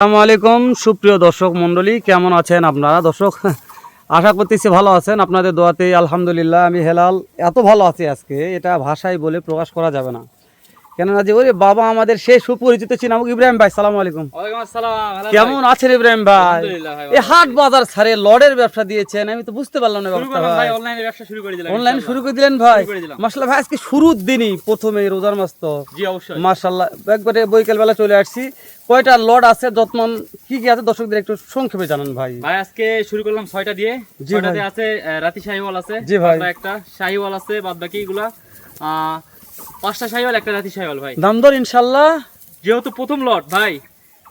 আসসালামু আলাইকুম সুপ্রিয় দর্শক মণ্ডলী, কেমন আছেন আপনারা? দর্শক আশা করতেছি ভালো আছেন, আপনাদের দোয়াতে আলহামদুলিল্লাহ আমি হেলাল এত ভালো আছি আজকে এটা ভাষায় বলে প্রকাশ করা যাবে না। কেননা যে ওরে বাবা আমাদের সেই সুপরিচিত চিনামুক ইব্রাহিম ভাই, সালাম আলাইকুম। কেমন আছেন ইব্রাহিম ভাই? এই হাট বাজার ছাড়ে লডের ব্যবসা দিয়েছেন, আমি তো বুঝতে পারলাম না। অনলাইনে শুরু করে দিলেন ভাই, মাশাআল্লাহ ভাই। আজকে শুরুর দিনই প্রথমে রোজার মাস তো, জি অবশ্যই মাশাআল্লাহ। একবারে বৈকাল বেলা চলে আসছি। কয়টা লড আছে, যত্ন কি কি আছে দর্শকদের একটু সংক্ষেপে জানান ভাই। ভাই আজকে শুরু করলাম 6টা দিয়ে। 6টাতে আছে রাতি শাহিওয়াল আছে, জি ভাই, একটা শাহিওয়াল আছে, বাদ বাকি এগুলা 5টা শাহিওয়াল, একটা রাতি শাহিওয়াল ভাই। দাম দর ইনশাআল্লাহ, যেহেতু প্রথম লট ভাই,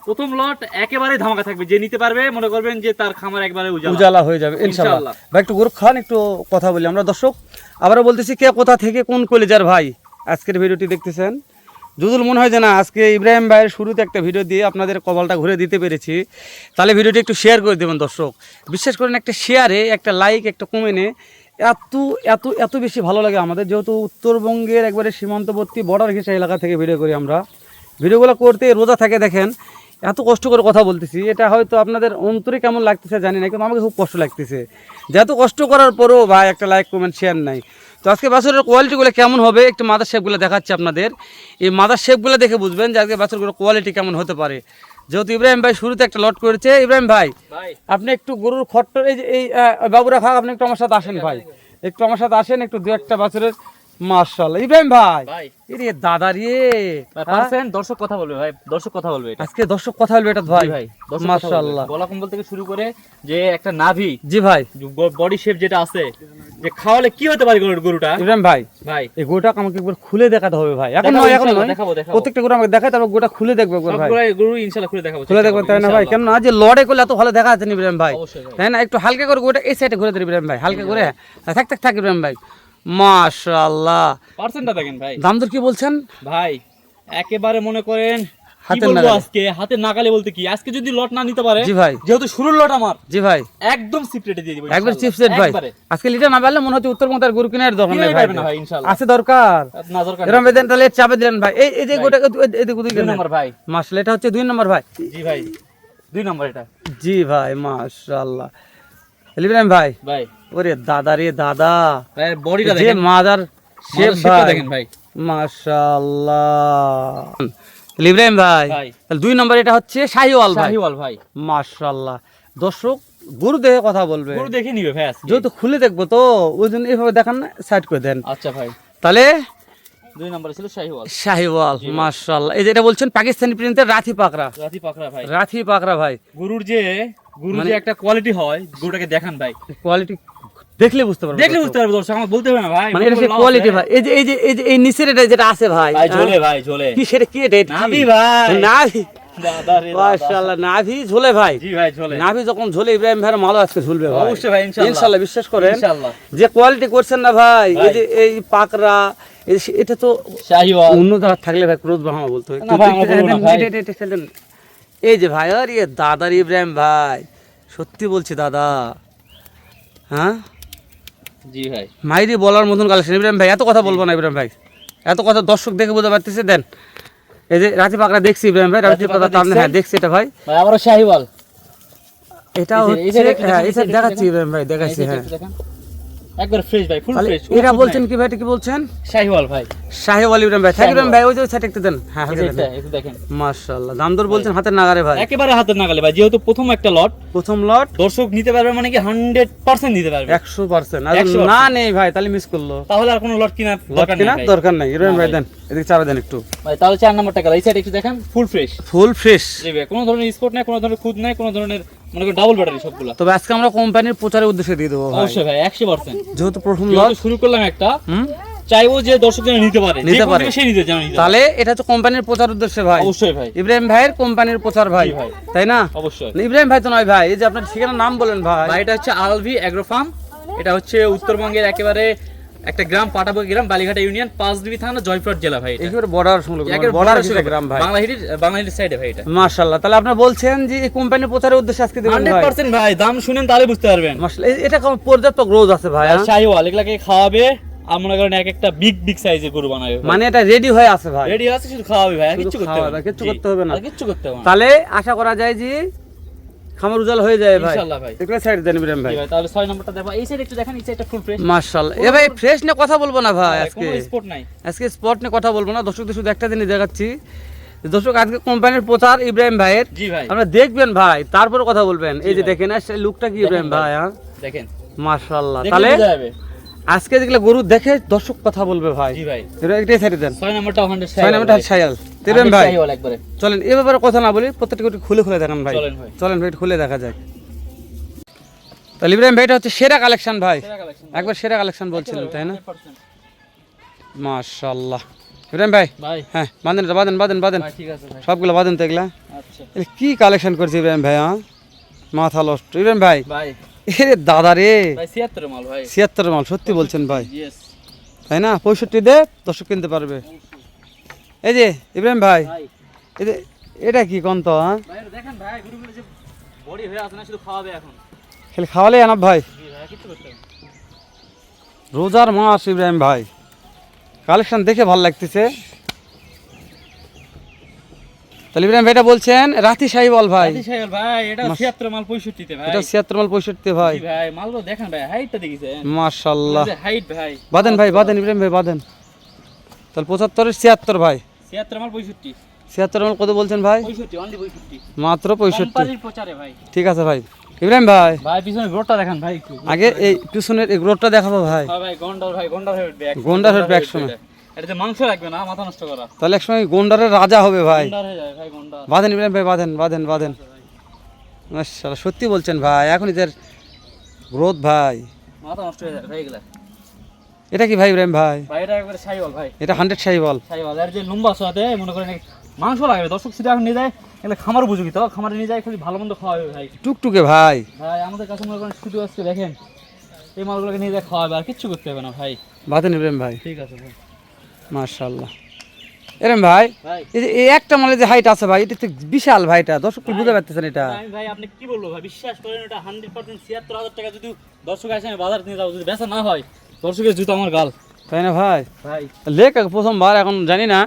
প্রথম লট একেবারে ধামাকা থাকবে। যে নিতে পারবে মনে করবেন যে তার খামার একবারে উজালা হয়ে যাবে ইনশাআল্লাহ। ভাই একটু গরু খান, একটু কথা বলি আমরা। দর্শক আবারও বলতেছি, কে কোথা থেকে কোন কলেজার ভাই আজকের ভিডিওটি দেখতেছেন, যদি মনে হয় যে না আজকে ইব্রাহিম ভাইয়ের শুরুতে একটা ভিডিও দিয়ে আপনাদের কপালটা ঘুরে দিতে পেরেছি, তাহলে ভিডিওটি একটু শেয়ার করে দেবেন দর্শক। বিশ্বাস করেন একটা শেয়ারে, একটা লাইক, একটা কমেন্টে এত এত এত বেশি ভালো লাগে আমাদের। যেহেতু উত্তরবঙ্গের একবারে সীমান্তবর্তী বর্ডার ঘেঁষা এলাকা থেকে ভিডিও করি আমরা, ভিডিওগুলো করতে রোজা থাকে দেখেন, এত কষ্ট করে কথা বলতেছি। এটা হয়তো আপনাদের অন্তরে কেমন লাগতেছে জানি না, কিন্তু আমাকে খুব কষ্ট লাগতেছে যে এত কষ্ট করার পরেও ভাই একটা লাইক কমেন্ট শেয়ার নাই। তো আজকে বাছুরের কোয়ালিটিগুলো কেমন হবে একটু মাদার শেপগুলো দেখাচ্ছি আপনাদের। এই মাদার শেপগুলো দেখে বুঝবেন যে আজকে বাছুরগুলোর কোয়ালিটি কেমন হতে পারে। যেহেতু ইব্রাহিম ভাই শুরুতে একটা লট করেছে, ইব্রাহিম ভাই আপনি একটু গরুর খট্টর এই যে এই বাবুরা খাক, আপনি একটু আমার সাথে আসেন ভাই, একটু আমার সাথে আসেন, একটু দু একটা বাছুরের। মাশাআল্লাহ ইব্রাহিম ভাই, এরে দাদা রে পারছেন। দর্শক কথা বলবে ভাই, দর্শক কথা বলবে আজকে, দর্শক কথা বলবে এটা ভাই। ভাই মাশাআল্লাহ, গলা কম্বল থেকে শুরু করে যে একটা নাভি, জি ভাই, বডি শেপ যেটা আছে, যে খাওয়ালে কি হতে পারে গরুটা। ইব্রাহিম ভাই ভাই এই গরুটা আমাকে একবার খুলে দেখাতে হবে ভাই। এখন নয়, এখন নয়, দেখাবো প্রত্যেকটা গরু আমাকে দেখায়, তারপর গোটা খুলে দেখবে একবার ভাই। গরু ইনশাআল্লাহ খুলে দেখাবো, খুলে দেখবেন তাই না ভাই? কেন না যে লড়ে করলে এত ভালো দেখা যাচ্ছে না ইব্রাহিম ভাই, তাই না? একটু হালকা করে গোটা এই সাইডে ঘুরে দেন ইব্রাহিম ভাই, হালকা করে থাক থাক থাক ইব্রাহিম ভাই। মাশাআল্লাহ, পার্সেন্টটা দেখেন ভাই। দাম দর কি বলছেন ভাই? একেবারে মনে করেন আজকে হাতের নাগালে বলতে কি, আজকে যদি লট না নিতে পারে, জি ভাই, যেহেতু শুরুর লট আমার, জি ভাই, একদম সিপ্রেটে দিয়ে দিব, একবার চিপসেট ভাই। আজকে লিটার না পারলে মনে হচ্ছে উত্তরবঙ্গের গরু কেনার দরকার নেই ভাই, ইনশাআল্লাহ আছে দরকার না দরকার এরকম বেদেন, তাহলে চাপে দিলেন ভাই। এই যে গোটা এদিকে 2 নম্বর ভাই, মাশাআল্লাহ এটা হচ্ছে 2 নম্বর ভাই। জি ভাই 2 নম্বর এটা, জি ভাই মাশাআল্লাহ। ইব্রাহিম ভাই ভাই, ওরে দাদা রে দাদা, ভাই বডিটা দেখেন, যে মাদার শেপ ভাই দেখেন ভাই, মাশাআল্লাহ। ইব্রাহিম ভাই তাহলে 2 নম্বর এটা হচ্ছে শাহিওয়াল ভাই, শাহিওয়াল ভাই মাশাআল্লাহ। দর্শক গরু দেখে কথা বলবে, গরু দেখে নিবে ভাই, আজকে যেহেতু খুলে দেখবো তো ওইজন্য এইভাবে দেখান না, সাইড করে দেন। আচ্ছা ভাই, তাহলে 2 নম্বরে ছিল শাহিওয়াল, শাহিওয়াল মাশাআল্লাহ। এই যেটা বলছেন পাকিস্তানি প্রিন্টের রাথি পাকড়া, রাথি পাকড়া ভাই, রাথি পাকড়া ভাই। গরুর যে একটা কোয়ালিটি হয়, গরুটাকে দেখান ভাই, কোয়ালিটি দেখলে বুঝতে পারবে, দেখলে বুঝতে পারবে দর্শক, আমাকে বলতে হবে না ভাই, মানে এটা সেই কোয়ালিটি ভাই। এই যে এই যে এই যে এই নিচের এটা যেটা আছে ভাই, ভাই ঝোলে, ভাই ঝোলে কি সেটা কি এটা নাভি ভাই, নাভি দাদা রে মাশাআল্লাহ, নাভি ঝোলে ভাই। জি ভাই ঝোলে, নাভি যখন ঝোলে ইব্রাহিম ভাইয়ের মালও আজকে ঝুলবে ভাই, অবশ্যই ভাই, ইনশাআল্লাহ বিশ্বাস করেন। ইনশাআল্লাহ যে কোয়ালিটি করছেন না ভাই, এই যে এই পাকড়া, এটা তো শাহিওয়াল অন্য জায়গা থাকলে ভাই ক্রোধ বাহামা বলতে হয়। এই যে ভাই, আরে দাদার ইব্রাহিম ভাই, সত্যি বলছি দাদা, হ্যাঁ জি ভাই, মাইরি বলার মতন কালেকশন ইব্রাহিম ভাই। এত কথা বলবো না ইব্রাহিম ভাই, এত কথা দর্শক দেখে বুঝতে পারতেছে। দেন এই যে রাতি পাকড়া দেখছি ইব্রাহিম ভাই, রাতি পাকড়া সামনে, হ্যাঁ দেখছি এটা ভাই, আবারও শাহিওয়াল, এটা হচ্ছে হ্যাঁ এটা দেখাচ্ছি ইব্রাহিম ভাই, দেখাচ্ছি হ্যাঁ একবার ফ্রেশ ভাই, ফুল ফ্রেশ। এটা বলছেন কি ভাই, এটা কি বলছেন? শাহিওয়াল ভাই, শাহিওয়াল ইব্রাহিম ভাই, থাকি ইব্রাহিম ভাই, ওই যে সাইড একটু দেন, হ্যাঁ এটা একটু দেখেন, মাশাআল্লাহ। দাম দর বলছেন হাতের নাগারে ভাই, একেবারে হাতের নাগালে ভাই। যেহেতু প্রথম একটা লট, প্রথম লট দর্শক নিতে পারবে মানে কি 100% নিতে পারবে, 100%। আর না নেই ভাই তাহলে মিস করলো, তাহলে আর কোনো লট কিনা দরকার নাই। ইব্রাহিম ভাই দেন এদিকে চাপে দেন একটু ভাই, তাহলে 4 নম্বরটা কালার, এই সাইড একটু দেখেন, ফুল ফ্রেশ, ফুল ফ্রেশ। জি ভাই, কোনো ধরনের স্পট নাই, কোনো ধরনের খুদ নাই, কোনো ধরনের মনে করেন ডাবল ব্যাটারি সবগুলো। তবে আজকে আমরা কোম্পানির প্রচারের উদ্দেশ্যে দিয়ে দেবো অবশ্যই ভাই 100%। যেহেতু প্রথম লট শুরু করলাম একটা, চাইবো যে দর্শক যেন নিতে পারে, সে নিতে জানে, তাহলে এটা হচ্ছে কোম্পানির প্রচার উদ্দেশ্যে ভাই, অবশ্যই ভাই, ইব্রাহিম ভাইয়ের কোম্পানির প্রচার ভাই, তাই না? অবশ্যই। ইব্রাহিম ভাই তো নয় ভাই, এই যে আপনার ঠিকানার নাম বলেন ভাই। ভাই এটা হচ্ছে আলভি এগ্রো ফার্ম, এটা হচ্ছে উত্তরবঙ্গের একেবারে একটা গ্রাম, পাটাবো গ্রাম, বালিঘাটা ইউনিয়ন, 5 থানা, জয়পুরহাট জেলা ভাই। একেবারে বর্ডার সংলগ্ন, বর্ডার গ্রাম ভাই, বাংলাদেশের সাইডে ভাই এটা। মাশাআল্লাহ। তাহলে আপনি বলছেন যে এই কোম্পানির প্রচারের উদ্দেশ্যে আজকে দেবেন ভাই? 100% ভাই, দাম শুনেন তাহলে বুঝতে পারবেন। মাশাআল্লাহ, এটা কোন পর্যাপ্ত গ্রোথ আছে ভাই, শাহিওয়াল এগুলাকে খাওয়াবে আর মনে করেন এক একটা বিগ বিগ সাইজের গরু বানাবে মানে এটা রেডি হয়ে আছে ভাই, রেডি আছে, শুধু খাওয়াবে ভাই, আর শুধু কিচ্ছু করতে খাওয়াবে, হবে না, কিচ্ছু জি, করতে হবে না। আর কিচ্ছু করতে হবে না। তাহলে আশা করা যায় যে খামার উজাল হয়ে যায় ভাই, ইনশাআল্লাহ ভাই। এগুলো সাইড দেন ইব্রাহিম ভাই। জি ভাই, তাহলে 6 নম্বরটা দেখো, এই সাইড একটু দেখেন, এই সাইডটা ফুল ফ্রেশ, মাশাআল্লাহ। এ ভাই ফ্রেশ নিয়ে কথা বলবো না ভাই আজকে, কোনো স্পট নাই। আজকে স্পট নিয়ে কথা বলবো না দর্শকদের, শুধু একটা জিনিস দেখাচ্ছি। দর্শক আজকে কোম্পানির প্রচার ইব্রাহিম ভাইয়ের, জি ভাই, আপনারা দেখবেন ভাই, তারপরে কথা বলবেন। এই যে ভাই। দেখেন আসলে লুকটা কি ইব্রাহিম দেখেন ভাই, হ্যাঁ দেখেন, মাশাআল্লাহ। দেখলে তাহলে বোঝা যাবে। আজকে যেগুলো গরু দেখে দর্শক কথা বলবে ভাই, জি ভাই, এটা একটাই ছেড়ে দেন। 6 নম্বরটা 100 ছয় নাম্বারটা ছায়াল ইব্রাহিম ভাই। একবারে চলেন এ ব্যাপারে কথা না বলি, প্রত্যেকটা গরু খুলে খুলে দেখান ভাই, চলেন ভাই, চলেন ভাই খুলে দেখা যাক। তাহলে ইব্রাহিম ভাই এটা হচ্ছে সেরা কালেকশন ভাই, সেরা কালেকশন একবার সেরা কালেকশন বলছিলেন তাই না? মাশাআল্লাহ ইব্রাহিম ভাই, ভাই, হ্যাঁ বাঁধেন এটা, বাঁধেন বাঁধেন বাঁধেন, ভাই ঠিক আছে ভাই, সবগুলো বাঁধেন তো এগুলা। আচ্ছা এ কি কালেকশন করছে ইব্রাহিম ভাই, হ্যাঁ মাথা লস্ট ইব্রাহিম ভাই। ভাই, এরে দাদা রে, ভাই 76 মাল ভাই, 76 মাল, সত্যি বলছেন ভাই ইয়েস তাই না? 65 দে দর্শক কিনতে পারবে। এই যে ইব্রাহিম ভাই, ভাই, এই যে এটা কি কোন তো, হ্যাঁ ভাই এটা দেখেন ভাই, গরুগুলো যে বডি হয়ে আছে না, শুধু খাওয়াবে এখন। খালি খাওয়ালে আনাব ভাই, জি ভাই, কিছু করতে হবে না। রোজার মাস ইব্রাহিম ভাই, কালেকশন দেখে ভালো লাগতেছে। তাহলে ইব্রাহিম ভাই এটা বলছেন রাতি সাহিওয়াল ভাই, রাতি সাহেব ভাই, এটা 76 মাল 65 তে ভাই, এটা 76 মাল 65 ভাই, জি ভাই, মালগুলো দেখেন ভাই, হাইটটা দেখিছেন, মাশাআল্লাহ। হাইট ভাই, বাঁধেন ভাই বাঁধেন ইব্রাহিম ভাই বাঁধেন। তাহলে 75 এর 76 ভাই, 76 মাল 65, 76 মাল কত বলছেন ভাই? 65 অনলি 65, মাত্র 65। কোম্পানির প্রচারে ভাই। ঠিক আছে ভাই। ইব্রাহিম ভাই ভাই পিছনে গ্রোথটা দেখেন ভাই একটু, আগে এই পিছনের এই গ্রোথটা দেখাবো ভাই, হ্যাঁ ভাই, গন্ডার ভাই, গন্ডার হয়ে উঠবে, গন্ডার হয়ে উঠবে একসময়। এটা যে মাংস রাখবে না, মাথা নষ্ট করা, তাহলে একসময় গন্ডারের রাজা হবে ভাই। গন্ডার হয়ে যায় ভাই, গন্ডার। বাঁধেন ইব্রাহিম ভাই বাঁধেন বাঁধেন বাঁধেন। মাশাআল্লাহ সত্যি বলছেন ভাই, এখন এদের গ্রোথ ভাই। মাথা নষ্ট হয়ে যায় ভাই এগুলা। এটা কি ভাই ইব্রাহিম ভাই? ভাই এটা একবারে শাহিওয়াল ভাই, এটা 100 সাহিওয়াল। শাহিওয়াল। আর যে লম্বা সাথে মনে করেন মাংস লাগবে, দর্শক সিধা এখন নিয়ে যায়, এগুলো খামার উপযোগী, তো খামারে নিয়ে যায়, খালি ভালো মন্দ খাওয়াবে ভাই। টুকটুকে ভাই, ভাই আমাদের কাছে মনে করেন শুধু আজকে দেখেন এই মালগুলোকে নিয়ে যায় খাওয়াবে, আর কিচ্ছু করতে হবে না ভাই। বাঁধেন ইব্রাহিম ভাই, ঠিক আছে ভাই। মাশাআল্লাহ। এরম ভাই ভাই এই যে এই একটা মালের যে হাইট আছে ভাই, এটা তো বিশাল ভাই, এটা দর্শক বুঝতে পারতেছেন এটা। আমি ভাই আপনি কি বলবো ভাই, বিশ্বাস করেন এটা 100% 76,000 টাকা যদি দর্শক আসে, আমি বাজার নিয়ে যাবো, যদি বেচা না হয় দর্শকের জুতো আমার গাল তাই না ভাই? ভাই। লেখ প্রথমবার, এখন জানি না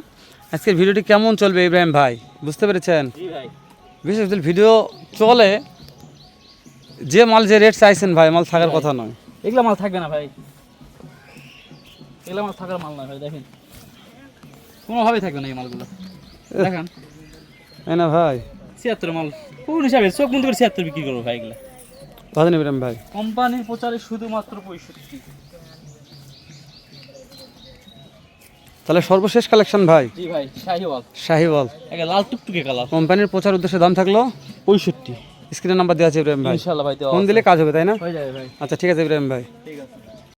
আজকের ভিডিওটি কেমন চলবে ইব্রাহিম ভাই, বুঝতে পেরেছেন? জি ভাই, বিশেষ করে ভিডিও চলে, যে মাল যে রেট চাইছেন ভাই, মাল থাকার কথা নয়। এগুলা মাল থাকবে না ভাই, এগুলা মাল থাকার মাল না ভাই, দেখেন কোনোভাবেই থাকবে না এই মালগুলো, দেখেন তাই না ভাই? 76 মাল কোন হিসাবে চোখ বন্ধ করে 76 বিক্রি করবো ভাই, এগুলা বাঁধেন ইব্রাহিম ভাই। কোম্পানির প্রচারে শুধুমাত্র 65। তাহলে সর্বশেষ কালেকশন ভাই, জি ভাই, শাহিওয়াল, শাহিওয়াল, একটা লাল টুকটুকে কালার, কোম্পানির প্রচার উদ্দেশ্যে দাম থাকলো 65। স্ক্রিনের নাম্বার দেওয়া আছে ইব্রাহিম ভাই, ইনশাআল্লাহ ভাই, দেওয়া ফোন দিলে কাজ হবে তাই না? হয়ে যাবে ভাই। আচ্ছা ঠিক আছে ইব্রাহিম ভাই। ঠিক আছে।